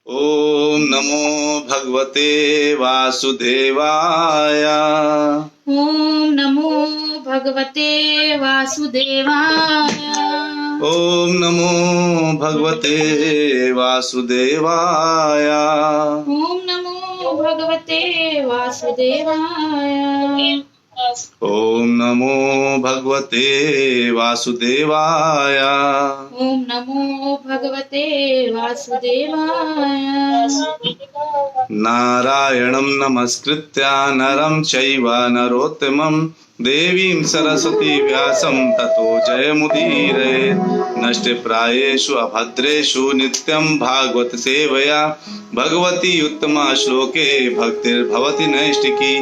ओम नमो भगवते वासुदेवाय। ओम नमो भगवते वासुदेवाय। ओम नमो भगवते वासुदेवाय। ओम नमो भगवते वासुदेवाय। ओम नमो भगवते वासुदेवाय। ओम नमो भगवते वासुदेवाय। नारायणं नमस्कृत्य नरं चैव नरोत्तमं देवीं सरस्वती व्यासं ततो जयमुदीरये। नष्टप्रायेषु अभद्रेषु नित्यं भागवत सेवया भगवती उत्तमा श्लोके भक्तिर्भवति नैष्टिकी।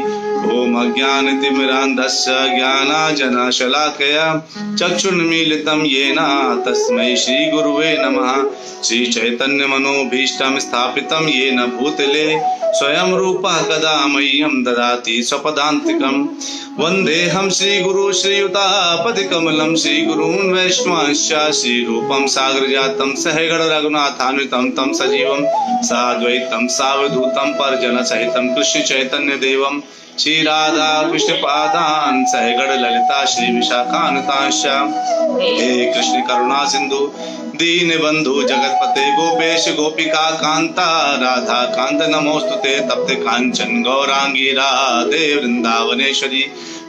ओम अज्ञानतिमिरान्धस्य ज्ञानाञ्जनशलाकया चक्षुर्मीलितं येन तस्मै श्रीगुरुवे नमः। श्रीचैतन्यमनोभीष्टं स्थापितं येन भूतले स्वयं रूपः कदा मह्यं ददाति स्वपदान्तिकं। वन्देऽहं श्रीगुरु श्रीयुतापतिकमलं श्रीगुरून् वैष्णवांश्च श्रीरूपं सागरजातं सहगण रघुनाथान्वितं तं सजीवं साद्वैतं सावधूतं परिजनसहितं कृष्ण चैतन्य देवं श्री राधा कृष्ण पादान सहगण ललिता श्री विशाखान्वितांश्च। हे कृष्ण करुणा सिंधु दीन बंधु जगतपते गोपेश गोपिका कांता राधा कांत नमोस्तुते। तप्त कांचन गौरांगी राधे वृंदावनेश्वरी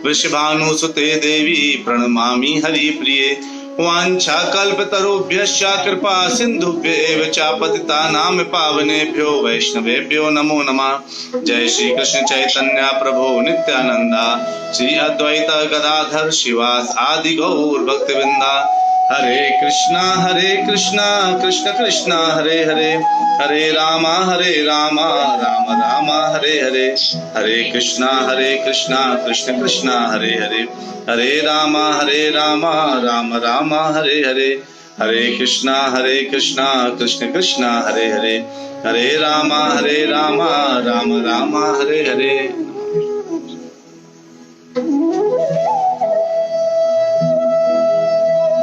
वृषभानुसुते देवी प्रणमामि हरिप्रिये। वाञ्छाकल्पतरुभ्यश्च कृपा सिन्धुभ्येव च पतितानां पावनेभ्यो वैष्णवेभ्यो नमो नमः। जय श्री कृष्ण चैतन्य प्रभु नित्यानंदा श्री अद्वैत गदाधर शिवास आदि गौर भक्तवृंदा। हरे कृष्णा कृष्ण कृष्ण हरे हरे हरे राम राम राम हरे हरे। हरे कृष्णा कृष्ण कृष्ण हरे हरे हरे राम राम राम हरे हरे। हरे कृष्णा कृष्ण कृष्ण हरे हरे हरे राम राम राम हरे हरे।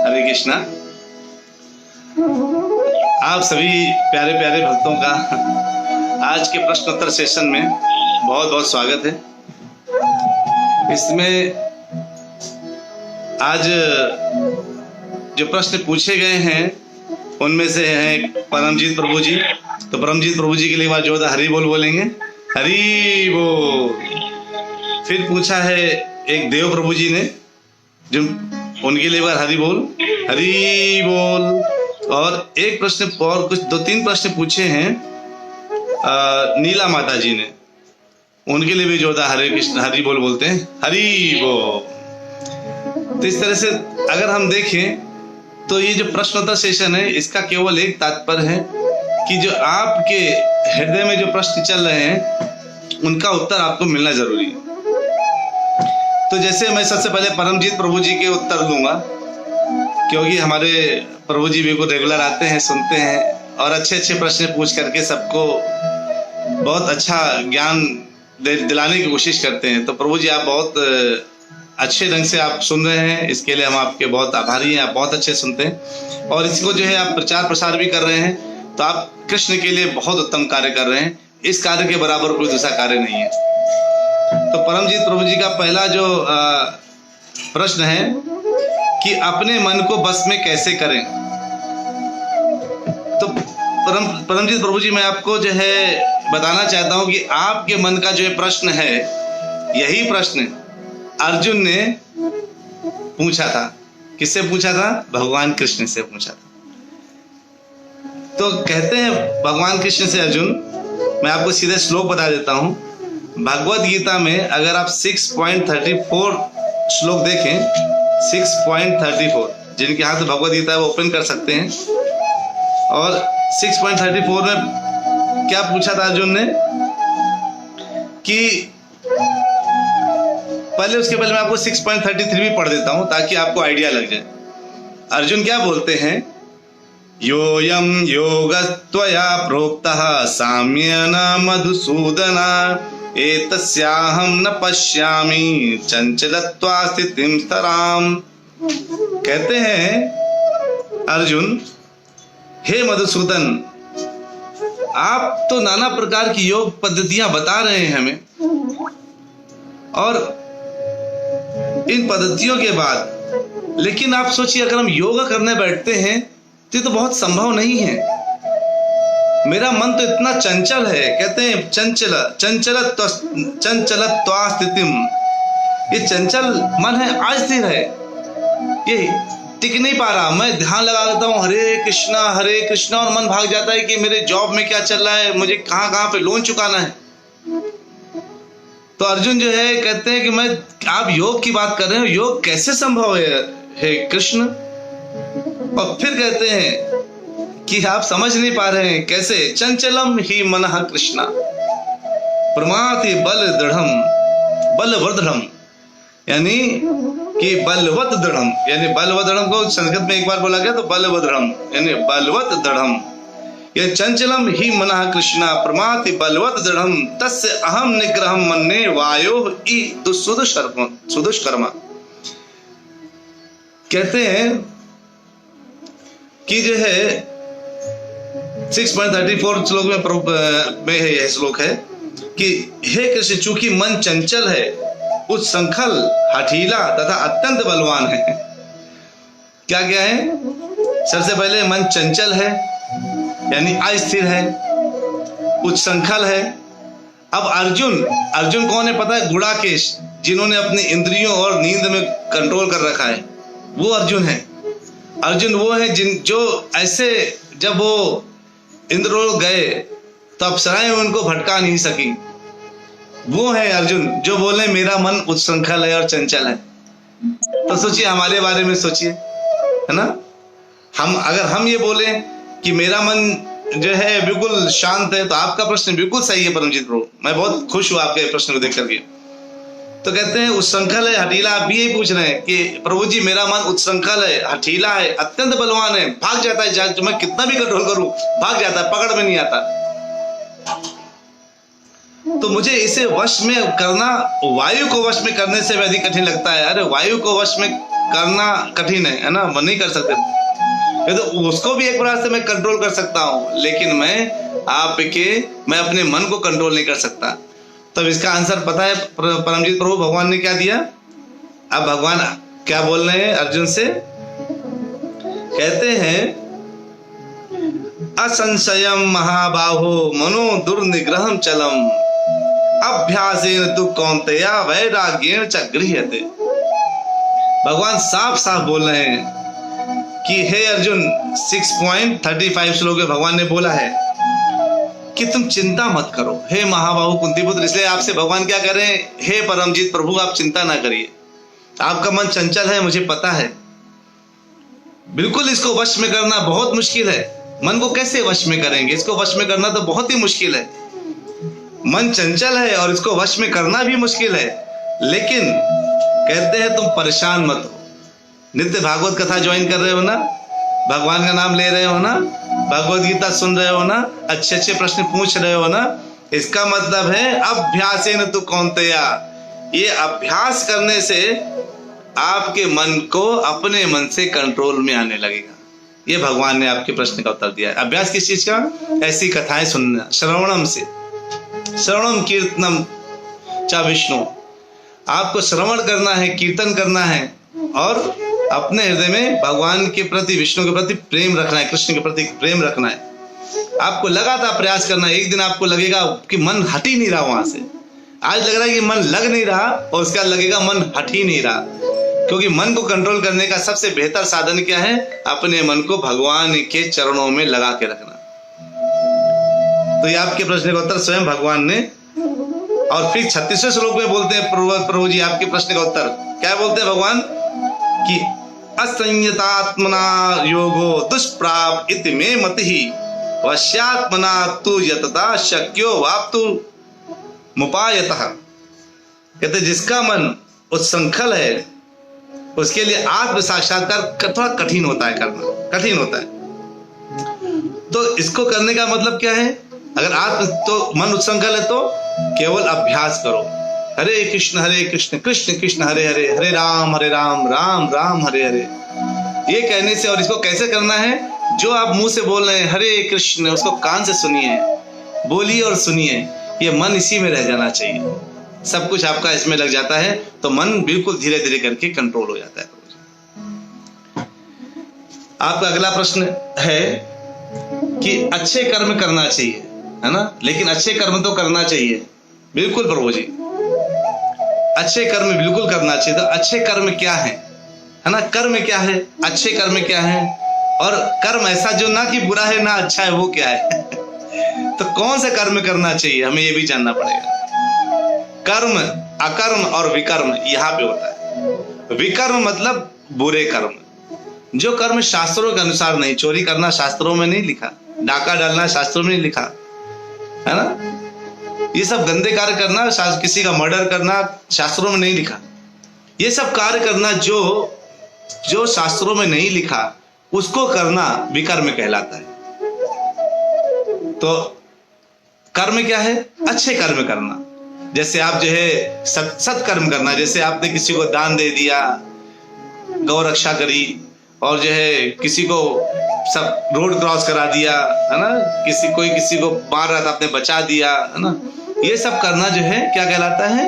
हरे कृष्णा। आप सभी प्यारे प्यारे भक्तों का आज के प्रश्नोत्तर सेशन में बहुत बहुत स्वागत है। इसमें आज जो प्रश्न पूछे गए हैं उनमें से हैं परमजीत प्रभु जी। तो परमजीत प्रभु जी के लिए जोरदार हरि बोल बोलेंगे। हरि बोल। फिर पूछा है एक देव प्रभु जी ने, जो उनके लिए हरि बोल हरि बोल। और एक प्रश्न और कुछ 2-3 प्रश्न पूछे हैं नीला माता जी ने, उनके लिए भी जोरदार हरे कृष्ण हरि बोल बोलते हैं हरि बोल। तो इस तरह से अगर हम देखें तो ये जो प्रश्नोत्तर सेशन है इसका केवल एक तात्पर्य है कि जो आपके हृदय में जो प्रश्न चल रहे हैं उनका उत्तर आपको मिलना जरूरी है। तो जैसे मैं सबसे पहले परमजीत प्रभु जी के उत्तर दूंगा, क्योंकि हमारे प्रभु जी बिल्कुल रेगुलर आते हैं, सुनते हैं और अच्छे अच्छे प्रश्न पूछ करके सबको बहुत अच्छा ज्ञान दिलाने की कोशिश करते हैं। तो प्रभु जी आप बहुत अच्छे ढंग से आप सुन रहे हैं, इसके लिए हम आपके बहुत आभारी हैं। आप बहुत अच्छे सुनते हैं और इसको जो है आप प्रचार प्रसार भी कर रहे हैं, तो आप कृष्ण के लिए बहुत उत्तम कार्य कर रहे हैं। इस कार्य के बराबर कोई दूसरा कार्य नहीं है। तो परमजीत प्रभु जी का पहला जो प्रश्न है कि अपने मन को बस में कैसे करें। तो परमजीत प्रभु जी मैं आपको जो है बताना चाहता हूं कि आपके मन का जो है प्रश्न है, यही प्रश्न अर्जुन ने पूछा था। किससे पूछा था? भगवान कृष्ण से पूछा था। तो कहते हैं भगवान कृष्ण से अर्जुन, मैं आपको सीधे श्लोक बता देता हूं। भगवत गीता में अगर आप 6.34 श्लोक देखें, 6.34, जिनके हाथ में भगवत गीता है वो ओपन कर सकते हैं। और 6.34 में क्या पूछा था अर्जुन ने कि उसके पहले मैं आपको 6.33 भी पढ़ देता हूं ताकि आपको आइडिया लग जाए। अर्जुन क्या बोलते हैं? योयम योगत्वया प्रोक्तः साम्येन मधुसूदन एतस्याहं न पश्यामि चंचलत्वा स्थितिं स्तराम। कहते हैं अर्जुन, हे मधुसूदन, आप तो नाना प्रकार की योग पद्धतियां बता रहे हैं हमें, और इन पद्धतियों के बाद लेकिन आप सोचिए अगर हम योगा करने बैठते हैं तो ये तो बहुत संभव नहीं है। मेरा मन तो इतना चंचल है, कहते हैं चंचलत्वा स्थितिम, ये चंचल मन है, अस्थिर है, ये टिक नहीं पा रहा। मैं ध्यान लगा लेता हूँ हरे कृष्णा और मन भाग जाता है कि मेरे जॉब में क्या चल रहा है, मुझे कहाँ कहाँ पे लोन चुकाना है। तो अर्जुन जो है कहते हैं कि आप योग की बात कर रहे हो, योग कैसे संभव है कृष्ण? और फिर कहते हैं कि आप समझ नहीं पा रहे हैं कैसे। चंचलम ही मनः कृष्णा प्रमाति बलवर्धनम, यानी कि बलवत दृढ़म, यानी बलवत दृढ़म को संस्कृत में एक बार बोला गया तो बलवदृढ़म यानी बलवत दृढ़म। ये चंचलम ही मनः कृष्णा प्रमाति बलवत दृढ़म तस्य अहम निग्रहम मन्ये वायो ई सुदुष्कर्मा। कहते हैं कि जो है 6.34 श्लोक में है, यह श्लोक है कि हे कृष्ण, चूंकि मन चंचल है, उत्संखल, हठीला तथा अत्यंत बलवान है। क्या क्या है? सबसे पहले मन चंचल है यानी अस्थिर है, उत्संखल है। अब अर्जुन कौन है पता है? गुड़ाकेश, जिन्होंने अपनी इंद्रियों और नींद में कंट्रोल कर रखा है, वो अर्जुन है। अर्जुन वो है जो ऐसे जब वो इंद्रलोक गए तो अप्सराएं उनको भटका नहीं सकी। वो है अर्जुन जो बोले मेरा मन उत्संखल है और चंचल है। तो सोचिए हमारे बारे में सोचिए, है ना? अगर हम ये बोले कि मेरा मन जो है बिल्कुल शांत है, तो आपका प्रश्न बिल्कुल सही है परमजीत प्रभु, मैं बहुत खुश हूं आपके प्रश्न को देख करके। तो कहते हैं उत्संखल है, हठीला, आप भी यही पूछ रहे हैं कि प्रभु जी मेरा मन उत्संखल है, हठीला है, अत्यंत बलवान है, भाग जाता है, मैं कितना भी कंट्रोल करूं भाग जाता है, पकड़ में नहीं आता। तो मुझे इसे वश में करना वायु को वश में करने से भी अधिक कठिन लगता है। अरे वायु को वश में करना कठिन है ना, वो नहीं कर सकते। तो उसको भी एक प्रकार से मैं कंट्रोल कर सकता हूं, लेकिन मैं अपने मन को कंट्रोल नहीं कर सकता। तब इसका आंसर पता है परमजीत प्रभु भगवान ने क्या दिया? अब भगवान क्या बोल रहे हैं अर्जुन से? कहते हैं असंशयम महाबाहो मनो दुर्निग्रहम चलम अभ्यासेन तु कौन्तेय वैराग्येण च गृह्यते। भगवान साफ साफ बोल रहे हैं कि हे अर्जुन, 6.35 श्लोक में भगवान ने बोला है कि तुम चिंता मत करो। हे महाबाहु कुंती पुत्र, इसलिए आपसे भगवान क्या कह रहे हैं? हे परमजीत प्रभु, आप चिंता ना करिए, आपका मन चंचल है, मुझे पता है। बिल्कुल इसको वश में करना बहुत मुश्किल है। मन को कैसे वश में करेंगे? इसको वश में करना तो बहुत ही मुश्किल है। मन चंचल है और इसको वश में करना भी मुश्किल है। लेकिन कहते हैं तुम परेशान मत हो। नित्य भागवत कथा ज्वाइन कर रहे हो ना, भगवान का नाम ले रहे हो ना, भगवत गीता सुन रहे हो ना, अच्छे अच्छे प्रश्न पूछ रहे हो ना, इसका मतलब है अभ्यासेन तु कौन्तेय, ये अभ्यास करने से आपके मन को अपने मन से कंट्रोल में आने लगेगा। ये भगवान ने आपके प्रश्न का उत्तर दिया है। अभ्यास किस चीज का? ऐसी कथाएं सुनना, श्रवणम से, श्रवणम कीर्तनम च विष्णु, आपको श्रवण करना है, कीर्तन करना है और अपने हृदय में भगवान के प्रति, विष्णु के प्रति प्रेम रखना है, कृष्ण के प्रति प्रेम रखना है। आपको लगातार प्रयास करना है। एक दिन आपको लगेगा कि मन हट ही नहीं रहा वहां से। आज लग रहा है कि मन लग नहीं रहा और उसका लगेगा मन हट ही नहीं रहा, क्योंकि मन को कंट्रोल करने का सबसे बेहतर साधन क्या है? अपने मन को भगवान के चरणों में लगा के रखना। तो ये आपके प्रश्न का उत्तर स्वयं भगवान ने। और फिर 36वें श्लोक में बोलते हैं प्रभु जी आपके प्रश्न का उत्तर क्या बोलते हैं भगवान? कि असंयतात्मना योगो दुष्प्राप इति मे मतिहि वश्यात्मना तु यतता शक्यो वाप्तु मुपायतः। कहते जिसका मन उत्संखल है उसके लिए आत्म साक्षात्कार थोड़ा कठिन होता है, करना कठिन होता है। तो इसको करने का मतलब क्या है? अगर तो मन उत्संखल है तो केवल अभ्यास करो, हरे कृष्ण कृष्ण कृष्ण हरे हरे, हरे राम राम राम हरे हरे, ये कहने से। और इसको कैसे करना है? जो आप मुंह से बोल रहे हैं हरे कृष्ण, उसको कान से सुनिए, बोलिए और सुनिए, ये मन इसी में रह जाना चाहिए। सब कुछ आपका इसमें लग जाता है तो मन बिल्कुल धीरे धीरे करके कंट्रोल हो जाता है। आपका अगला प्रश्न है कि अच्छे कर्म करना चाहिए, है ना, लेकिन अच्छे कर्म तो करना चाहिए, बिल्कुल प्रभु जी, अच्छे कर्म बिल्कुल करना चाहिए। तो अच्छे कर्म क्या है ना, कर्म क्या है, अच्छे कर्म क्या है, और कर्म ऐसा जो ना कि बुरा है ना अच्छा है, वो क्या है? तो कौन से कर्म करना चाहिए, हमें ये भी जानना पड़ेगा। कर्म, अकर्म और विकर्म यहाँ पे होता है। विकर्म मतलब बुरे कर्म, जो कर्म शास्त्रों के अनुसार नहीं। चोरी करना शास्त्रों में नहीं लिखा, डाका डालना शास्त्रों में नहीं लिखा, है ना, ये सब गंदे कार्य करना, किसी का मर्डर करना शास्त्रों में नहीं लिखा। ये सब कार्य करना जो शास्त्रों में नहीं लिखा, उसको करना विकर्म कहलाता है। तो कर्म क्या है, अच्छे कर्म करना। जैसे आप जो है सत्कर्म करना, जैसे आपने किसी को दान दे दिया, गौ रक्षा करी, और जो है किसी को सब रोड क्रॉस करा दिया, है ना, किसी को मार रहा था आपने बचा दिया, है ना, ये सब करना जो है क्या कहलाता है,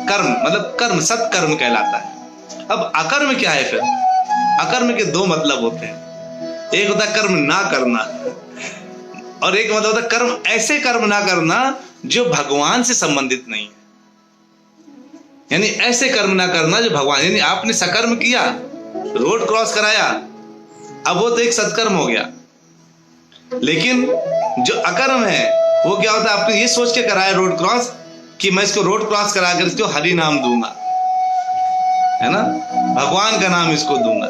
कर्म, मतलब कर्म, सत्कर्म कहलाता है। अब अकर्म क्या है फिर? अकर्म के दो मतलब होते हैं, एक होता है कर्म ना करना, और एक मतलब होता है कर्म, ऐसे कर्म ना करना जो भगवान से संबंधित नहीं है। यानी ऐसे कर्म ना करना जो भगवान, यानी आपने सकर्म किया, रोड क्रॉस कराया, अब वो तो एक सत्कर्म हो गया। लेकिन जो अकर्म है वो क्या होता है, आपने ये सोच के कराया रोड क्रॉस कि मैं इसको रोड क्रॉस करा कर इसको हरि नाम दूंगा, है ना, भगवान का नाम इसको दूंगा,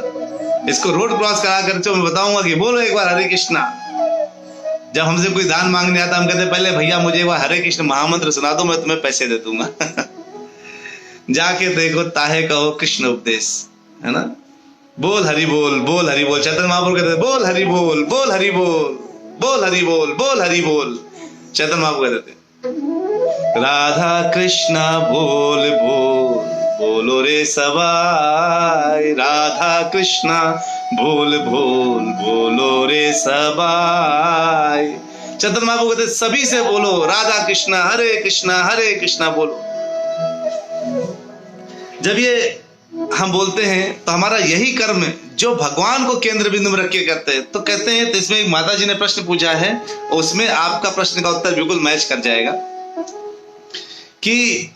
इसको रोड क्रॉस करा कर तो मैं बताऊंगा कि बोलो एक बार हरे कृष्णा। जब हमसे कोई दान मांगने आता, हम कहते पहले भैया मुझे वो हरे कृष्ण महामंत्र सुना दो, मैं तुम्हें पैसे दे दूंगा। जाके देखो ताहे कहो कृष्ण उपदेश, है ना, बोल हरि बोल, बोल हरि बोल। चैतन्य महाप्रभु कहते बोल हरि बोल, बोल हरि बोल, बोल हरि बोल, बोल हरि बोल। चैतन्य महाप्रभु कहते राधा कृष्णा बोल बोल, बोलो रे सबाई, राधा कृष्णा बोल बोल, बोलो रे सबाई। चैतन्य महाप्रभु कहते सभी से बोलो राधा कृष्णा हरे कृष्णा बोलो। जब ये हम बोलते हैं तो हमारा यही कर्म जो भगवान को केंद्र बिंदु में रख के करते हैं। तो कहते हैं, तो इसमें एक माता जी ने प्रश्न पूछा है, उसमें आपका प्रश्न का उत्तर बिल्कुल मैच कर जाएगा कि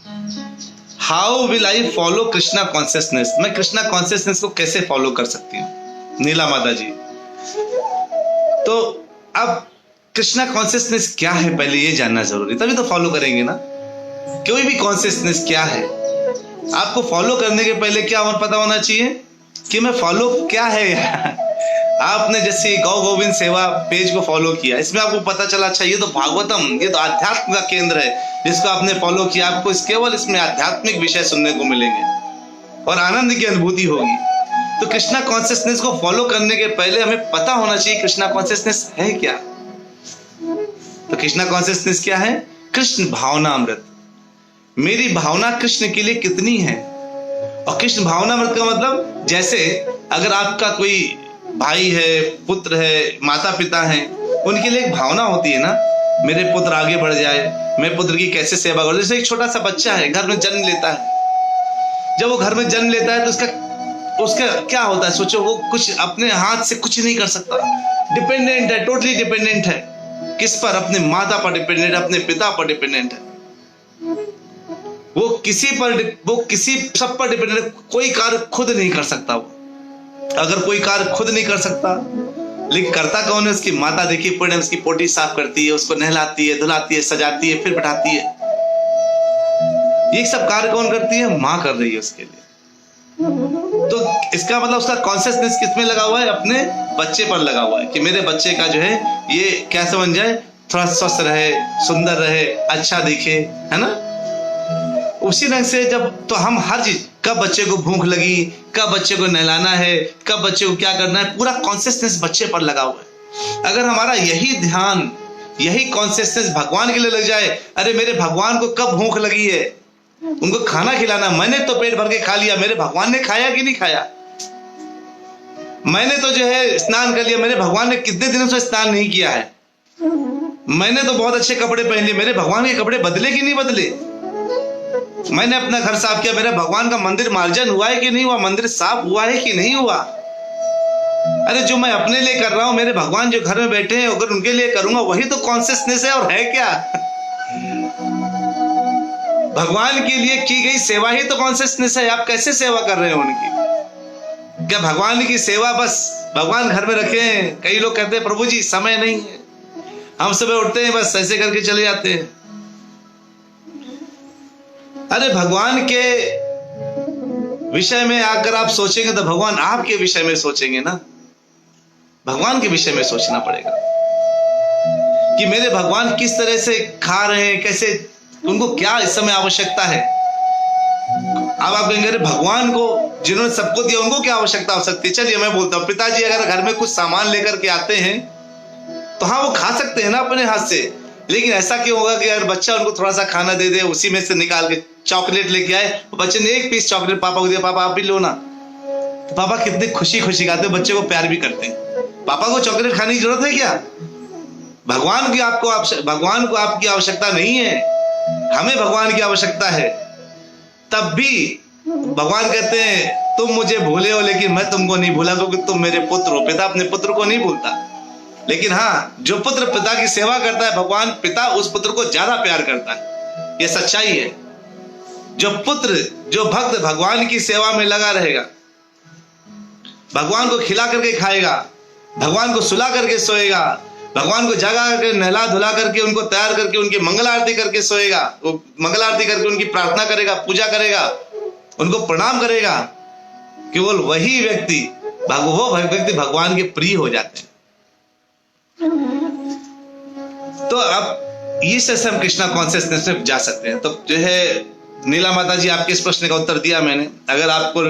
how will I follow Krishna consciousness, मैं कृष्णा कॉन्शियसनेस को कैसे फॉलो कर सकती हूँ नीला माता जी। तो अब कृष्णा कॉन्शियसनेस क्या है पहले ये जानना जरूरी, तभी तो फॉलो करेंगे ना। कोई भी कॉन्शियसनेस क्या है, आपको फॉलो करने के पहले क्या पता होना चाहिए कि मैं फॉलो क्या है। आपने जैसे गौ गोविंद सेवा पेज को फॉलो किया, इसमें आपको पता चला अच्छा ये तो भागवतम, ये तो अध्यात्म का केंद्र है, जिसको आपने फॉलो किया, आपको केवल इसमें आध्यात्मिक विषय सुनने को मिलेंगे और आनंद की अनुभूति होगी। तो कृष्णा कॉन्शियसनेस को फॉलो करने के पहले हमें पता होना चाहिए कृष्णा कॉन्शियसनेस है क्या। तो कृष्णा कॉन्शियसनेस क्या है? कृष्ण भावनामृत, मेरी भावना कृष्ण के लिए कितनी है। और कृष्ण भावनामृत का मतलब, जैसे अगर आपका कोई भाई है, पुत्र है, माता पिता है, उनके लिए एक भावना होती है ना, मेरे पुत्र आगे बढ़ जाए, मैं पुत्र की कैसे सेवा करूं। जैसे एक छोटा सा बच्चा है, घर में जन्म लेता है, जब वो घर में जन्म लेता है तो उसका क्या होता है, सोचो, वो कुछ अपने हाथ से कुछ नहीं कर सकता, डिपेंडेंट है, टोटली डिपेंडेंट है। किस पर? अपने माता पर डिपेंडेंट, अपने पिता पर डिपेंडेंट है। वो किसी सब पर डिपेंडेंट है, कोई कार्य खुद नहीं कर सकता। वो अगर कोई कार्य खुद नहीं कर सकता, लेकिन करता कौन है? उसकी माता। देखिए पूर्ण उसकी पोटी साफ करती है, उसको नहलाती है, धुलाती है, सजाती है, फिर बैठाती है। ये सब कार्य कौन करती है? माँ कर रही है उसके लिए। तो इसका मतलब उसका कॉन्शियसनेस किसमें लगा हुआ है? अपने बच्चे पर लगा हुआ है कि मेरे बच्चे का जो है ये कैसे बन जाए, थोड़ा स्वस्थ रहे, सुंदर रहे, अच्छा दिखे, है ना। उसी ढंग से जब तो हम हर चीज, कब बच्चे को भूख लगी, कब बच्चे को नहलाना है, कब बच्चे को क्या करना है, पूरा कॉन्शियसनेस बच्चे पर लगा हुआ है। अगर हमारा यही ध्यान, यही कॉन्शियसनेस भगवान के लिए लग जाए, अरे मेरे भगवान को कब भूख लगी है, उनको खाना खिलाना, मैंने तो पेट भर के खा लिया, मेरे भगवान ने खाया कि नहीं खाया, मैंने तो जो है स्नान कर लिया, मेरे भगवान ने कितने दिनों से स्नान नहीं किया है, मैंने तो बहुत अच्छे कपड़े पहन लिए, मेरे भगवान के कपड़े बदले कि नहीं बदले? मैंने अपना घर साफ किया, मेरे भगवान का मंदिर मार्जन हुआ है कि नहीं हुआ? मंदिर साफ हुआ है कि नहीं हुआ? अरे जो मैं अपने लिए कर रहा हूं, मेरे भगवान जो घर में बैठे हैं अगर उनके लिए करूंगा वही तो कॉन्शियसनेस है। और है क्या? भगवान के लिए की गई सेवा ही तो कॉन्शियसनेस है। आप कैसे सेवा कर रहे हैं उनकी? क्या भगवान की सेवा बस भगवान घर में रखे हैं? कई लोग कहते हैं प्रभु जी समय नहीं है, हम सुबह उठते हैं बस ऐसे करके चले जाते हैं। अरे भगवान के विषय में अगर आप सोचेंगे तो भगवान आपके विषय में सोचेंगे ना। भगवान के विषय में सोचना पड़ेगा कि मेरे भगवान किस तरह से खा रहे हैं, कैसे, उनको क्या इस समय आवश्यकता है। अब आप कहेंगे भगवान को जिन्होंने सबको दिया उनको क्या आवश्यकता हो सकती है? चलिए मैं बोलता हूं, पिताजी अगर घर में कुछ सामान लेकर के आते हैं तो हाँ वो खा सकते हैं ना अपने हाथ से, लेकिन ऐसा क्यों होगा कि अगर बच्चा उनको थोड़ा सा खाना दे दे, उसी में से निकाल के चॉकलेट लेके आए, बच्चे ने एक पीस चॉकलेट पापा को दिया, पापा आप भी लो ना, तो पापा कितनी खुशी खुशी खाते हैं, बच्चे को प्यार भी करते हैं। पापा को चॉकलेट खाने की जरूरत है क्या? भगवान को आपकी आवश्यकता नहीं है, हमें भगवान की आवश्यकता है। तब भी भगवान कहते हैं तुम मुझे भूले हो लेकिन मैं तुमको नहीं भूला, क्योंकि तुम मेरे पुत्र हो। पिता अपने पुत्र को नहीं भूलता, लेकिन हाँ जो पुत्र पिता की सेवा करता है, भगवान पिता उस पुत्र को ज्यादा प्यार करता है। यह सच्चाई है। जो पुत्र, जो भक्त भगवान की सेवा में लगा रहेगा, भगवान को खिला करके खाएगा, भगवान को सुला करके सोएगा, भगवान को जगा करके नहला धुला करके उनको तैयार करके उनकी मंगल आरती करके सोएगा, वो मंगल आरती करके उनकी प्रार्थना करेगा, पूजा करेगा, उनको प्रणाम करेगा, केवल वही व्यक्ति भगवान के प्रिय हो जाते हैं। तो अब इस तरह से हम कृष्णा कॉन्शियसनेस में जा सकते हैं। तो जो है नीला माता जी, आपके इस प्रश्न का उत्तर दिया मैंने। अगर आपको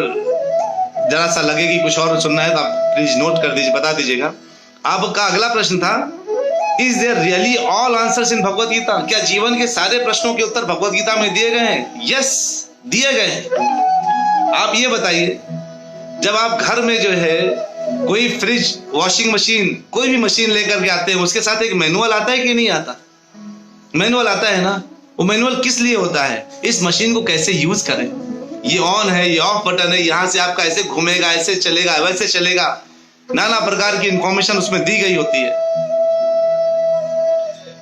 जरा सा लगे कि कुछ और सुनना है तो आप प्लीज नोट कर दीजिए, बता दीजिएगा। आपका अगला प्रश्न था, is there really all answers in Bhagavad Gita? क्या जीवन के सारे प्रश्नों के उत्तर भगवत गीता में दिए गए हैं? यस, दिए गए हैं। आप ये बताइए, जब आप घर में जो है कोई फ्रिज, वॉशिंग मशीन, कोई भी मशीन लेकर के आते हैं, उसके साथ एक मैनुअल आता है कि नहीं आता? मैनुअल आता है ना। वो मैनुअल किस लिए होता है? इस मशीन को कैसे यूज करें, ये ऑन है, ये ऑफ बटन है, यहां से आपका ऐसे घूमेगा, ऐसे चलेगा, वैसे चलेगा, नाना प्रकार की इंफॉर्मेशन उसमें दी गई होती है।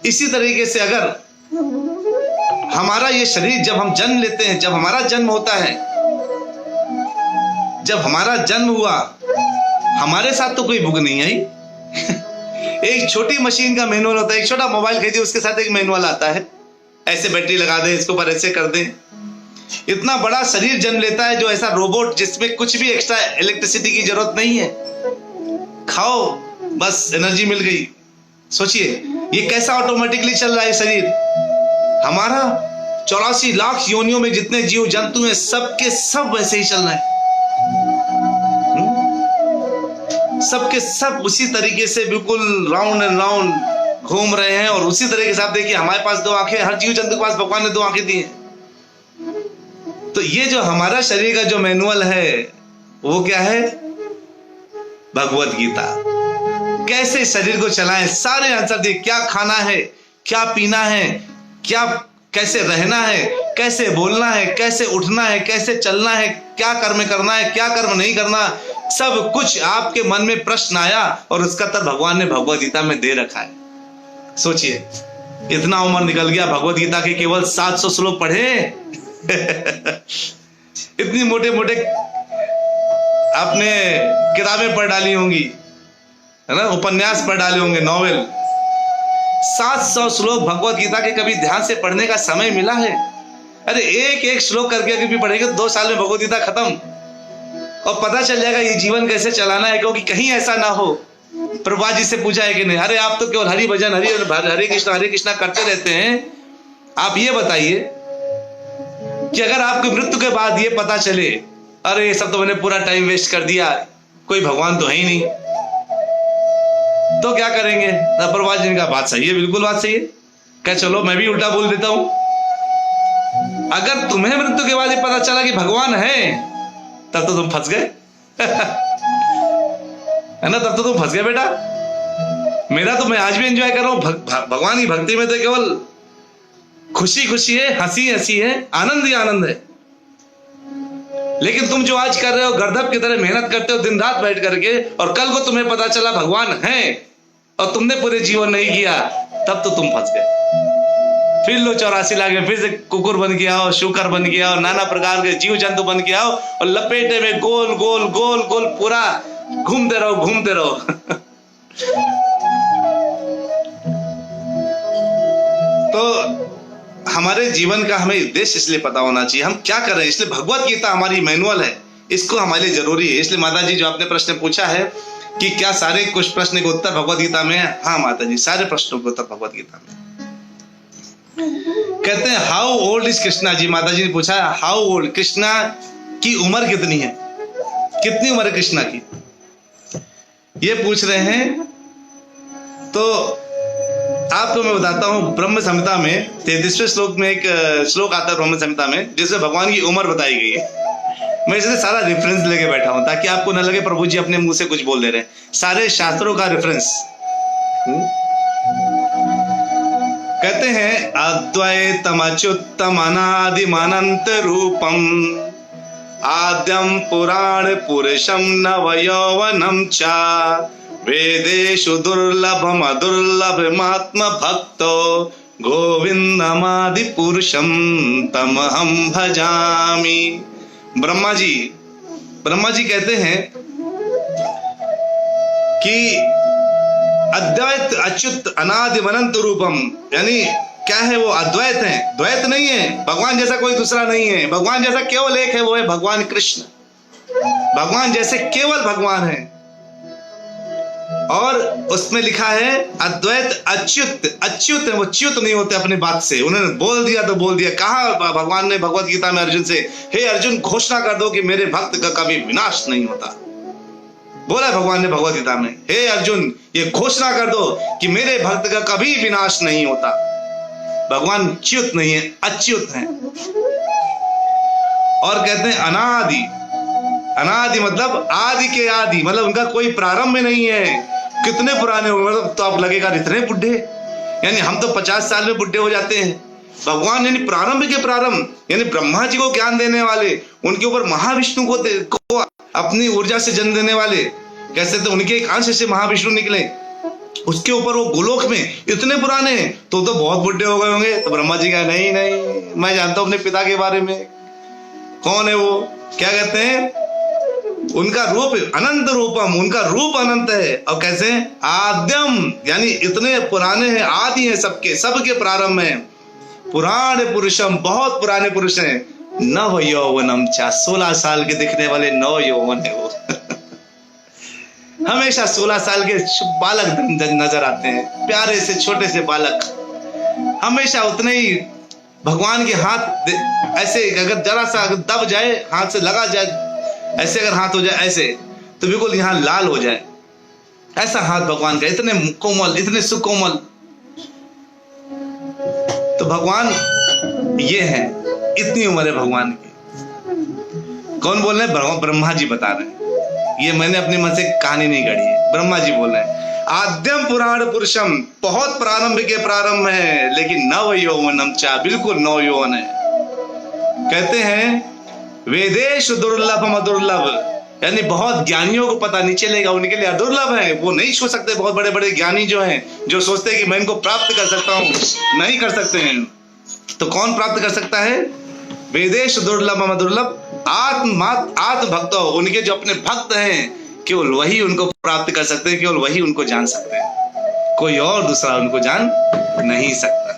इसी तरीके से अगर हमारा ये शरीर, जब हम जन्म लेते हैं, जब हमारा जन्म होता है, जब हमारा जन्म हुआ, हमारे साथ तो कोई बुक नहीं आई। एक छोटी मशीन का मैनुअल होता है, एक छोटा मोबाइल खरीदिए उसके साथ एक मैनुअल आता है, ऐसे बैटरी लगा दें, इसके ऊपर ऐसे कर दें। इतना बड़ा शरीर जन्म लेता है जो ऐसा रोबोट, जिसमें कुछ भी एक्स्ट्रा इलेक्ट्रिसिटी की जरूरत नहीं है, खाओ बस एनर्जी मिल गई। सोचिए ये कैसा ऑटोमेटिकली चल रहा है शरीर हमारा। 84 लाख योनियों में जितने जीव जंतु हैं, सबके सब वैसे ही चल रहे हैं, सबके सब उसी तरीके से बिल्कुल राउंड एंड राउंड घूम रहे हैं। और उसी तरीके से आप देखिए, हमारे पास 2 आंखें, हर जीव जंतु के पास भगवान ने 2 आंखें दी हैं। तो ये जो हमारा शरीर का जो मैनुअल है वो क्या है? भगवत गीता। कैसे शरीर को चलाएं, सारे आंसर दिए। क्या खाना है, क्या पीना है, क्या कैसे रहना है, कैसे बोलना है, कैसे उठना है, कैसे चलना है, क्या कर्म करना है, क्या कर्म नहीं करना, सब कुछ आपके मन में प्रश्न आया और उसका उत्तर भगवान ने भगवत गीता में दे रखा है। सोचिए, इतना उम्र निकल गया, भगवत गीता के केवल 700 श्लोक पढ़े। इतनी मोटे मोटे आपने किताबें पढ़ डाली होंगी, है ना, उपन्यास पढ़ डाले होंगे, नॉवेल। 700 श्लोक भगवत गीता के कभी ध्यान से पढ़ने का समय मिला है? अरे एक एक श्लोक करके अगर भी पढ़ेंगे तो 2 साल में भगवत गीता खत्म, और पता चल जाएगा ये जीवन कैसे चलाना है। क्योंकि कहीं ऐसा ना हो, प्रभुपाद जी से पूछा है कि नहीं, अरे आप तो केवल हरि भजन, हरे कृष्णा करते रहते हैं। आप ये बताइए कि अगर आपकी मृत्यु के बाद ये पता चले, अरे ये सब तो मैंने पूरा टाइम वेस्ट कर दिया, कोई भगवान तो है ही नहीं, तो क्या करेंगे? प्रभुपाद जी का बात सही है, बिल्कुल बात सही है। क्या चलो मैं भी उल्टा बोल देता हूं। अगर तुम्हें मृत्यु के बाद ये पता चला कि भगवान है, तब तो तुम फंस गए। है ना, तब तो तुम फंस गए बेटा। मेरा तो मैं आज भी एंजॉय कर रहा हूँ। भगवान की भक्ति में तो केवल खुशी खुशी है, हंसी हंसी है, आनंद ही आनंद है। लेकिन तुम जो आज कर रहे हो, गर्दभ की तरह मेहनत करते हो दिन रात बैठ करके, और कल को तुम्हें पता चला भगवान है और तुमने पूरे जीवन नहीं किया, तब तो तुम फंस गए। फिर लो 84 लाख में फिर से कुकुर बन गया हो, शुकर बन गया हो, नाना प्रकार के जीव जंतु बन गया हो, और लपेटे में गोल गोल गोल गोल पूरा घूमते रहो घूमते रहो। तो हमारे जीवन का हमें उद्देश्य इसलिए पता होना चाहिए, हम क्या कर रहे हैं। इसलिए भगवत गीता हमारी मैनुअल है, इसको हमारे लिए जरूरी है। इसलिए माता जी जो आपने प्रश्न पूछा है कि क्या सारे कुछ प्रश्न के उत्तर भगवत गीता में है, हाँ माता जी, सारे प्रश्नों के उत्तर भगवत गीता में। कहते हैं how old is Krishna ji, माता जी ने पूछा है हाउ ओल्ड, कृष्णा की उम्र कितनी है, कितनी उम्र है कृष्णा की, ये पूछ रहे हैं। तो आपको मैं बताता हूं, ब्रह्म संहिता में 33वें श्लोक में एक श्लोक आता है ब्रह्म संहिता में, जिसमें भगवान की उम्र बताई गई है। मैं इसलिए सारा रेफरेंस लेके बैठा हूं ताकि आपको न लगे प्रभु जी अपने मुंह से कुछ बोल दे रहे हैं, सारे शास्त्रों का रेफरेंस। कहते हैं अद्वैतम अच्युतम अनादिम अनंत रूपम आद्यम पुराण पुरुषम नवयौवनम च वेदेषु दुर्लभम अदुर्लभमात्म भक्तो गोविंदमादि पुरुषम तमहम भजामि। ब्रह्मा जी कहते हैं कि अद्वैत अच्युत अनादि अनंत रूपम, यानी क्या है वो, अद्वैत है, द्वैत नहीं है, भगवान जैसा कोई दूसरा नहीं है, भगवान जैसा केवल एक है, वो है भगवान कृष्ण। भगवान जैसे केवल भगवान है। और उसमें लिखा है अद्वैत अच्युत, अच्युत है, वो च्युत नहीं होते अपनी बात से, उन्होंने बोल दिया तो बोल दिया। कहा भगवान ने भगवत गीता में अर्जुन से, हे अर्जुन घोषणा कर दो कि मेरे भक्त का कभी विनाश नहीं होता। बोला भगवान ने भगवत गीता में, हे अर्जुन ये घोषणा कर दो कि मेरे भक्त का कभी विनाश नहीं होता। भगवान च्युत नहीं है, अच्युत है। और कहते हैं अनादि, अनादि मतलब आदि के आदि, मतलब उनका कोई प्रारंभ नहीं है। कितने पुराने हो, मतलब तो आप लगेगा इतने बुढ़े, यानी हम तो 50 साल में बुढ़े हो जाते हैं। भगवान यानी प्रारंभ के प्रारंभ, यानी ब्रह्मा जी को ज्ञान देने वाले, उनके ऊपर महाविष्णु को अपनी ऊर्जा से जन्म देने वाले, कैसे तो उनके एक अंश से महाविष्णु निकले, उसके ऊपर वो गोलोक में इतने पुराने, तो बहुत बुढ़े हो गए होंगे। तो ब्रह्मा जी का नहीं नहीं, मैं जानता हूं अपने पिता के बारे में। कौन है वो, क्या कहते हैं, उनका रूप अनंत रूपम, उनका रूप अनंत है। और कैसे आद्यम, यानी इतने पुराने हैं, आदि हैं, सबके प्रारंभ में। पुराण पुरुषम, बहुत पुराने पुरुष हैं। नव यौवनम चा, 16 साल के दिखने वाले नव यौवन है वो। हमेशा 16 साल के बालक नजर आते हैं, प्यारे से छोटे से बालक, हमेशा उतने ही। भगवान के हाथ ऐसे, अगर जरा सा अगर दब जाए, हाथ से लगा जाए, ऐसे अगर हाथ हो जाए ऐसे, तो बिल्कुल यहाँ लाल हो जाए, ऐसा हाथ भगवान का, इतने कोमल, इतने सुकोमल। तो भगवान ये है, इतनी उम्र है भगवान की। कौन बोल रहे हैं, ब्रह्मा जी बता रहे हैं। ये मैंने अपने मन से कहानी नहीं गढ़ी है, ब्रह्मा जी बोल रहे हैं। आद्यम पुराण पुरुषम, बहुत प्रारंभ के प्रारंभ है, लेकिन नव यौवनम चा, बिल्कुल नव यौवन है। कहते हैं वेदेश दुर्लभम अदुर्लभ, यानी बहुत ज्ञानियों को पता नहीं चलेगा, उनके लिए अदुर्लभ है, वो नहीं छू सकते। बहुत बड़े बड़े ज्ञानी जो हैं, जो सोचते हैं कि मैं इनको प्राप्त कर सकता हूँ, नहीं कर सकते हैं। तो कौन प्राप्त कर सकता है, वेदेश दुर्लभम अदुर्लभ आत्म भक्त, उनके जो अपने भक्त हैं, केवल वही उनको प्राप्त कर सकते हैं, केवल वही उनको जान सकते हैं, कोई और दूसरा उनको जान नहीं सकता।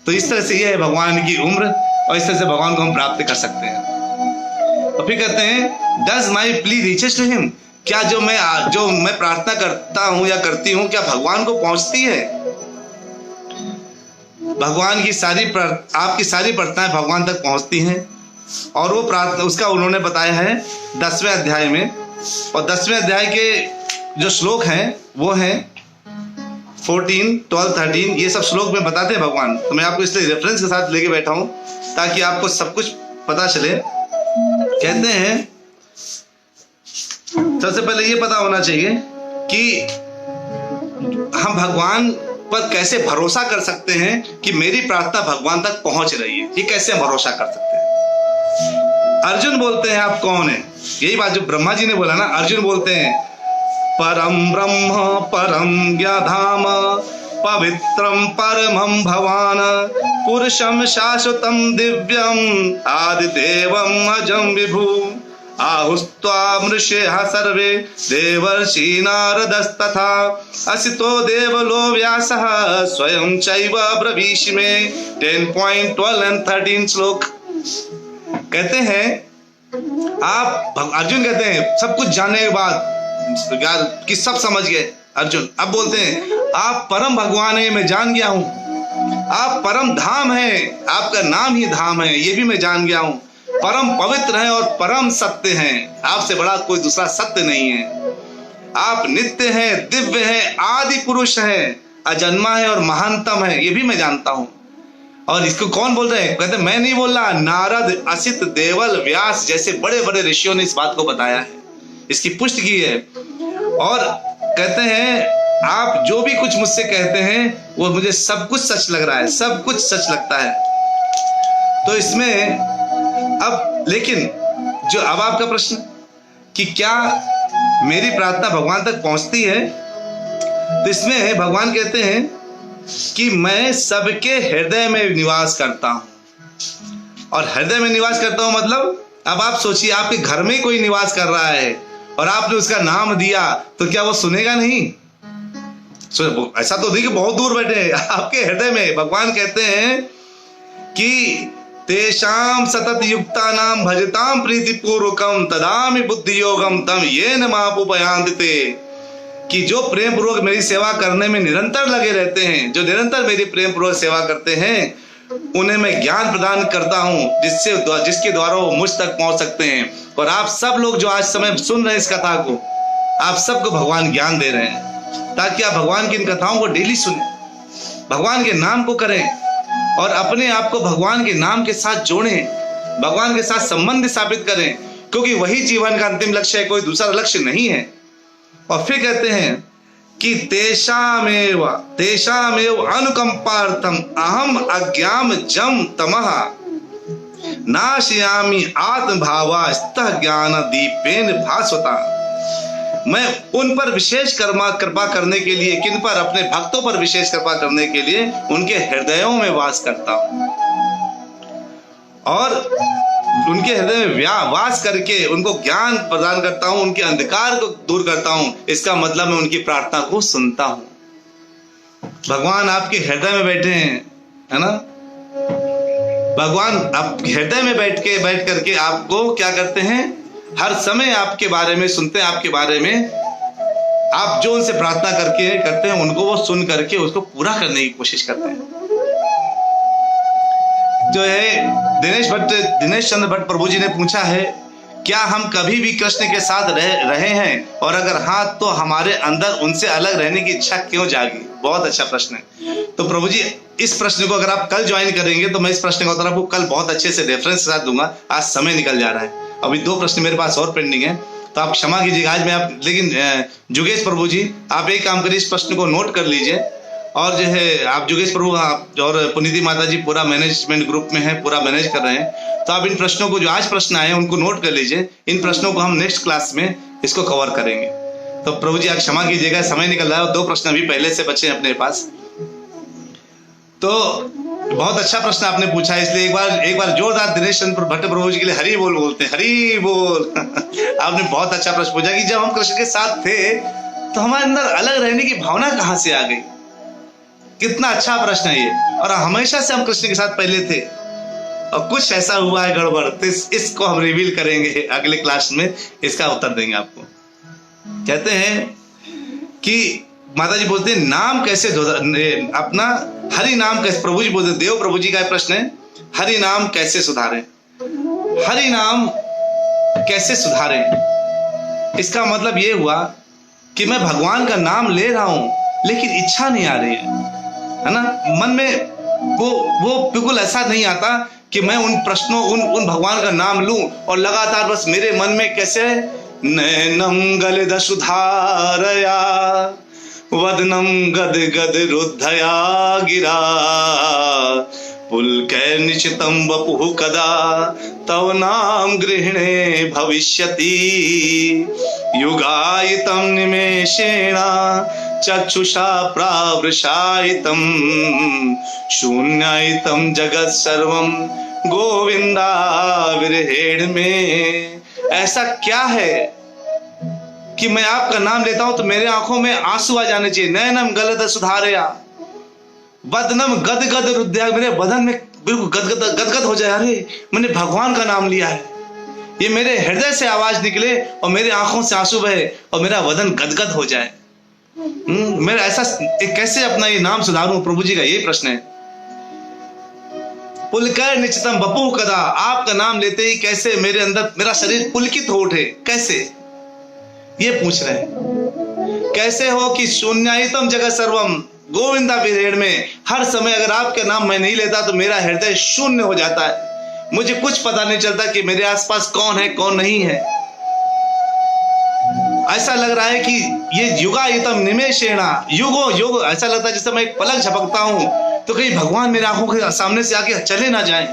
तो इस तरह से यह है भगवान की उम्र, और इस तरह से भगवान को हम प्राप्त कर सकते हैं। और फिर कहते हैं does my plea reaches to him, क्या जो मैं प्रार्थना करता हूं या करती हूं, क्या भगवान को पहुंचती है। भगवान की आपकी सारी प्रार्थनाएं भगवान तक पहुंचती हैं। और वो प्रार्थना, उसका उन्होंने बताया है 10वें अध्याय में। और 10वें अध्याय के जो श्लोक हैं वो हैं 14, 12, 13, ये सब श्लोक में बताते हैं भगवान। तो मैं आपको इसलिए रेफरेंस के साथ लेके बैठा हूं ताकि आपको सब कुछ पता चले। कहते हैं सबसे पहले ये पता होना चाहिए कि हम भगवान पर कैसे भरोसा कर सकते हैं कि मेरी प्रार्थना भगवान तक पहुंच रही है? ये कैसे हम भरोसा कर सकते हैं? अर्जुन बोलते हैं आप कौन है? यही बात जो ब्रह्मा जी ने बोला ना, अर्जुन बोलते हैं परम ब्रह्म परम ज्ञाधाम पवित्रम परमं भवान पुरुषम शाश्वतम दिव्यम आदिदेवम अजम विभु आहुस्त्वामृषेः सर्वे देवर्षि नारदस्तथा असितो देवलो व्यासः स्वयं चैव ब्रवीषि मे 10.12 and 13 श्लोक। कहते हैं आप, अर्जुन कहते हैं सब कुछ जानने के बाद यार कि सब समझ गए अर्जुन, अब बोलते हैं आप परम भगवान है, मैं जान गया हूं। आप परम धाम है, आपका नाम ही धाम है, ये भी मैं जान गया हूं। परम पवित्र है और परम सत्य हैं, आपसे बड़ा कोई दूसरा सत्य नहीं है। आप नित्य हैं, दिव्य हैं, आदि पुरुष हैं, अजन्मा है और महानतम है, ये भी मैं जानता हूं। और इसको कौन बोल रहे हैं? कहते मैं नहीं बोल रहा, नारद, असित, देवल, व्यास जैसे बड़े बड़े ऋषियों ने इस बात को बताया है, इसकी पुष्टि की है। और कहते हैं आप जो भी कुछ मुझसे कहते हैं वो मुझे सब कुछ सच लग रहा है, सब कुछ सच लगता है। तो इसमें अब लेकिन जो अब आपका प्रश्न कि क्या मेरी प्रार्थना भगवान तक पहुंचती है, तो इसमें भगवान कहते हैं कि मैं सबके हृदय में निवास करता हूं। और हृदय में निवास करता हूं मतलब अब आप सोचिए आपके घर में कोई निवास कर रहा है और आपने उसका नाम दिया, तो क्या वो सुनेगा नहीं? ऐसा तो नहीं कि बहुत दूर बैठे हैं, आपके हृदय में। भगवान कहते हैं कि तेषाम सतत युक्तानाम भजताम प्रीतिपूर्वकम तदामि बुद्धि योगम तम येन मापुपयांते, कि जो प्रेम पूर्वक मेरी सेवा करने में निरंतर लगे रहते हैं, जो निरंतर मेरी प्रेम पूर्वक सेवा करते हैं, उन्हें मैं ज्ञान प्रदान करता हूं जिसके द्वारा वो मुझ तक पहुंच सकते हैं। और आप सब लोग जो आज समय सुन रहे हैं इस कथा को, आप सबको भगवान ज्ञान दे रहे हैं ताकि आप भगवान की इन कथाओं को डेली सुने, भगवान के नाम को करें और अपने आप को भगवान के नाम के साथ जोड़ें, भगवान के साथ संबंध स्थापित करें, क्योंकि वही जीवन का अंतिम लक्ष्य है, कोई दूसरा लक्ष्य नहीं है। और फिर कहते हैं कि तेषामेव अनुकंपार्थम अहम अज्ञाम जम तमः नाशयामि आत्मभावास्तः ज्ञान दीपेन भास्वता। मैं उन पर विशेष कृपा करने के लिए, किन पर? अपने भक्तों पर विशेष कृपा करने के लिए उनके हृदयों में वास करता हूं और उनके हृदय में वास करके उनको ज्ञान प्रदान करता हूं, उनके अंधकार को दूर करता हूं। इसका मतलब मैं उनकी प्रार्थना को सुनता हूं। भगवान आपके हृदय में बैठे हैं, है ना? भगवान आप हृदय में बैठ करके आपको क्या करते हैं? हर समय आपके बारे में सुनते हैं, आपके बारे में आप जो उनसे प्रार्थना करते हैं उनको वो सुन करके उसको पूरा करने की कोशिश करते हैं। जो है दिनेश चंद्र भट्ट प्रभु जी ने पूछा है, क्या हम कभी भी कृष्ण के साथ रहे हैं, और अगर हाँ तो हमारे अंदर उनसे अलग रहने की इच्छा क्यों जागी? बहुत अच्छा प्रश्न है। तो प्रभु जी इस प्रश्न को अगर आप कल ज्वाइन करेंगे तो मैं इस प्रश्न का उत्तर आपको कल बहुत अच्छे से रेफरेंस के साथ दूंगा। आज समय निकल जा रहा है, अभी 2 प्रश्न मेरे पास और पेंडिंग है, तो आप क्षमा कीजिएगा आज मैं आप। लेकिन जुगेश प्रभु जी आप एक काम करिए, इस प्रश्न को नोट कर लीजिए और जो है आप जुगेश प्रभु आप और पुनीति माता जी पूरा मैनेजमेंट ग्रुप में है, पूरा मैनेज कर रहे हैं, तो आप इन प्रश्नों को जो आज प्रश्न आए हैं उनको नोट कर लीजिए। इन प्रश्नों को हम नेक्स्ट क्लास में इसको कवर करेंगे। तो प्रभु जी आप क्षमा कीजिएगा, समय निकल रहा है और 2 प्रश्न अभी पहले से बचे हैं अपने पास। तो बहुत अच्छा प्रश्न आपने पूछा, इसलिए एक बार जोरदार दिनेश चंद्र भट्ट प्रभु जी के लिए हरि बोल बोलते हैं, हरि बोल। आपने बहुत अच्छा प्रश्न पूछा कि जब हम कृष्ण के साथ थे तो हमारे अंदर अलग रहने की भावना कहां से आ गई? कितना अच्छा प्रश्न है ये। और हमेशा से हम कृष्ण के साथ पहले थे और कुछ ऐसा हुआ है गड़बड़, तो इसको हम रिवील करेंगे अगले क्लास में, इसका उत्तर देंगे आपको। कहते हैं कि माता जी बोलते हैं नाम कैसे अपना हरि नाम कैसे, प्रभु जी बोलते, देव प्रभु जी का प्रश्न है, हरि नाम कैसे सुधारें? हरि नाम कैसे सुधारें? इसका मतलब ये हुआ कि मैं भगवान का नाम ले रहा हूं लेकिन इच्छा नहीं आ रही है ना? मन में वो बिल्कुल ऐसा नहीं आता कि मैं उन प्रश्नों उन भगवान का नाम लूं और लगातार बस मेरे मन में कैसे नैनम गलित सुधारया वदनम गद गद रुद्धया गिरा पुलकैर्निशितं वपुः कदा तव नाम गृहिणे भविष्यति युगायितं निमेषेण चक्षुषा प्रावृषायितं शून्यायितं जगत् सर्वं गोविंदा विरहेण में। ऐसा क्या है कि मैं आपका नाम लेता हूं तो मेरे आंखों में आंसू आ जाने चाहिए। नयनम गलत सुधारया बदनम गद गद रुद्धया, मेरे बदन में बिल्कुल गदगद हो जाए, अरे मैंने भगवान का नाम लिया है। ये मेरे हृदय से आवाज निकले और मेरे आंखों से आंसू बहे और मेरा बदन गदगद हो जाए। मेरा ऐसा कैसे अपना ये नाम सुधारूं? प्रभु जी का यही प्रश्न है। पुलकर निश्चितम बपू कदा, आपका नाम लेते ही कैसे मेरे अंदर मेरा शरीर पुलकित हो उठे, कैसे? ये पूछ रहे हैं। कैसे हो कि शून्यायितम जगत सर्वम गोविंदा विरहेण में, हर समय अगर आपका नाम मैं नहीं लेता तो मेरा हृदय शून्य हो जाता है। मुझे कुछ पता नहीं चलता कि मेरे आसपास कौन है कौन नहीं है। ऐसा लग रहा है कि ये युगायितम निमेषेणा, युगो युग ऐसा लगता है जैसे मैं एक पलक झपकता हूं तो कहीं भगवान मेरे आंखों के सामने से आके चले ना जाएं।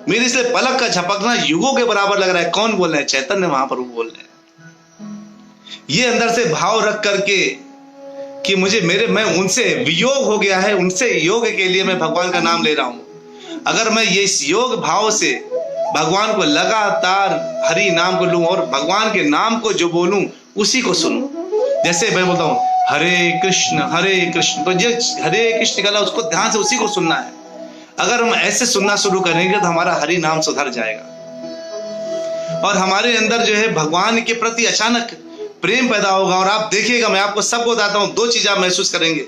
मेरे इसलिए पलक का झपकना युगों के बराबर लग रहा है। कौन बोल रहे हैं? चैतन्य महाप्रभु बोल रहे हैं। ये अंदर से भाव रख करके कि मैं उनसे वियोग हो गया है, उनसे योग के लिए मैं भगवान का नाम ले रहा हूं। अगर मैं ये योग भाव से भगवान को लगातार हरि नाम को लूं और भगवान के नाम को जो बोलूं उसी को सुनूं, जैसे मैं बोलता हूं हरे कृष्ण तो जो हरे कृष्ण का उसको ध्यान से उसी को सुनना है। अगर हम ऐसे सुनना शुरू करेंगे तो हमारा हरि नाम सुधर जाएगा और हमारे अंदर जो है भगवान के प्रति अचानक प्रेम पैदा होगा। और आप देखिएगा, मैं आपको सब बताता हूं, दो चीज आप महसूस करेंगे।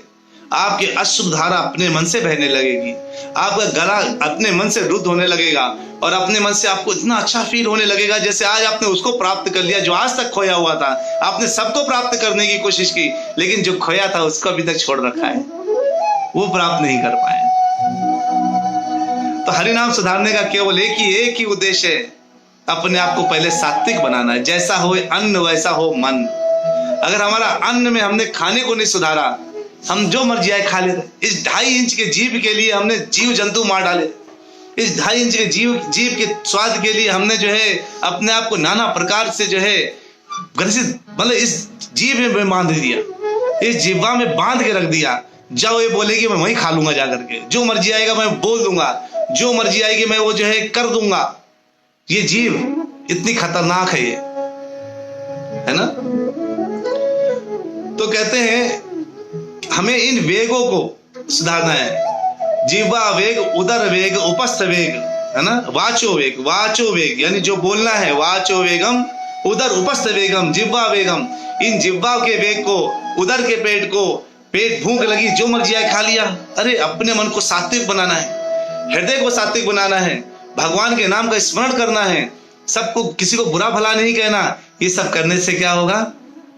आपकी अशुद्ध धारा अपने मन से बहने लगेगी, आपका गला अपने मन से रुद्ध होने लगेगा और अपने मन से आपको इतना अच्छा फील होने लगेगा जैसे आज आपने उसको प्राप्त कर लिया जो आज तक खोया हुआ था। आपने सबको प्राप्त करने की कोशिश की लेकिन जो खोया था उसको अभी तक छोड़ रखा है, वो प्राप्त नहीं कर पाए। तो हरि नाम सुधारने का केवल एक ही उद्देश्य है, अपने आप को पहले सात्विक बनाना है। जैसा हो अन्न वैसा हो मन। अगर हमारा अन्न में हमने खाने को नहीं सुधारा, हम जो मर्जी आए खा लेते। इस 2.5 इंच के जीव के लिए हमने जीव जंतु मार डाले। इस 2.5 इंच के जीव के स्वाद के लिए हमने जो है अपने आप को नाना प्रकार से जो है ग्रसित, मतलब इस जीव में बांध दिया, इस जीवा में बांध के रख दिया। जाओ ये बोलेगी मैं वही खा लूंगा, जा करके जो मर्जी आएगा मैं बोल दूंगा, जो मर्जी आएगी मैं वो जो है कर दूंगा। ये जीव इतनी खतरनाक है, ये है ना। तो कहते हैं हमें इन वेगों को सुधारना है। जिह्वा वेग, उदर वेग, उपस्थ वेग, है ना। वाचो वेग यानी जो बोलना है, वाचो वेगम, उदर उपस्थ वेगम, जिह्वा वेगम। इन जिह्वा के वेग को, उदर के पेट भूख लगी जो मर्जी आए खा लिया। अरे अपने मन को सात्विक बनाना है, हृदय को सात्विक बनाना है, भगवान के नाम का स्मरण करना है, सबको किसी को बुरा भला नहीं कहना। ये सब करने से क्या होगा?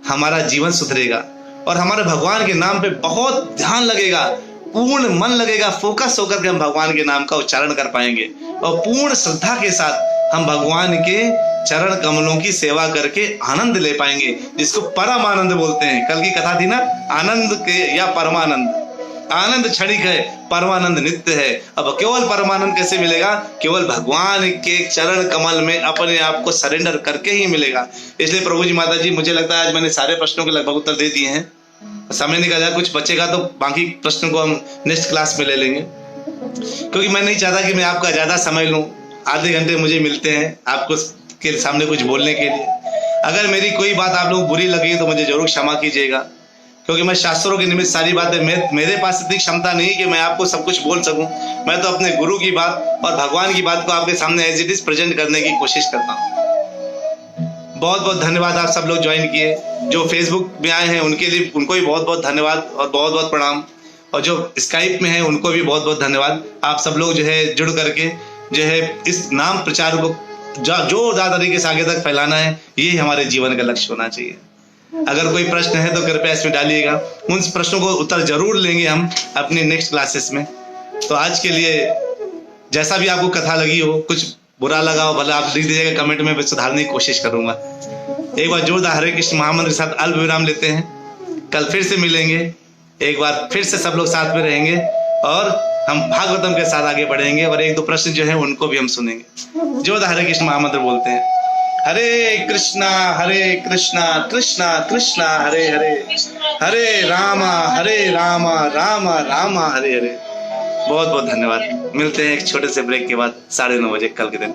हमारा जीवन सुधरेगा और हमारे भगवान के नाम पे बहुत ध्यान लगेगा, पूर्ण मन लगेगा, फोकस होकर के हम भगवान के नाम का उच्चारण कर पाएंगे और पूर्ण श्रद्धा के साथ हम भगवान के चरण कमलों की सेवा करके आनंद ले पाएंगे, जिसको परम आनंद बोलते हैं। कल की कथा थी ना, आनंद के या परमानंद। आनंद क्षणिक है, परमानंद नित्य है। अब केवल परमानंद कैसे मिलेगा? केवल भगवान के चरण कमल में अपने आप को सरेंडर करके ही मिलेगा। इसलिए प्रभु जी, माता जी, मुझे लगता है आज मैंने सारे प्रश्नों के लगभग उत्तर दे दिए हैं। समय निकल जाए, कुछ बचेगा तो बाकी प्रश्नों को हम नेक्स्ट क्लास में ले लेंगे, क्योंकि मैं नहीं चाहता कि मैं आपका ज्यादा समय लूं। आधे घंटे मुझे मिलते हैं आपको के सामने कुछ बोलने के लिए। अगर मेरी कोई बात आप लोग बुरी लगी तो मुझे जरूर क्षमा कीजिएगा, क्योंकि मैं शास्त्रों के निमित्त सारी बातें, मेरे पास इतनी क्षमता नहीं कि मैं आपको सब कुछ बोल सकूं। मैं तो अपने गुरु की बात और भगवान की बात को आपके सामने एज इट इज प्रेजेंट करने की कोशिश करता हूं। बहुत बहुत धन्यवाद आप सब लोग ज्वाइन किए। जो फेसबुक में आए हैं उनके लिए, उनको भी बहुत बहुत धन्यवाद और बहुत बहुत प्रणाम। और जो स्काइप में है उनको भी बहुत बहुत धन्यवाद। आप सब लोग जो है जुड़ करके जो है इस नाम प्रचार को जोरदार तरीके से आगे तक फैलाना है, ये हमारे जीवन का लक्ष्य होना चाहिए। अगर कोई प्रश्न है तो कृपया इसमें डालिएगा, उन प्रश्नों को उत्तर जरूर लेंगे हम अपनी नेक्स्ट क्लासेस में। तो आज के लिए जैसा भी आपको कथा लगी हो, कुछ बुरा लगा हो, भला आप लिख दीजिएगा कमेंट में, मैं सुधारने की कोशिश करूंगा। एक बार जोरदार हरे कृष्ण महामंत्र के साथ अल्प विराम लेते हैं। कल फिर से मिलेंगे, एक बार फिर से सब लोग साथ में रहेंगे और हम भागवतम के साथ आगे बढ़ेंगे और एक दो प्रश्न जो है उनको भी हम सुनेंगे। जो हरे कृष्ण महामंत्र बोलते हैं, हरे कृष्णा कृष्णा कृष्णा हरे हरे, हरे रामा रामा रामा हरे हरे। बहुत बहुत धन्यवाद। मिलते हैं एक छोटे से ब्रेक के बाद 9:30 बजे कल के दिन।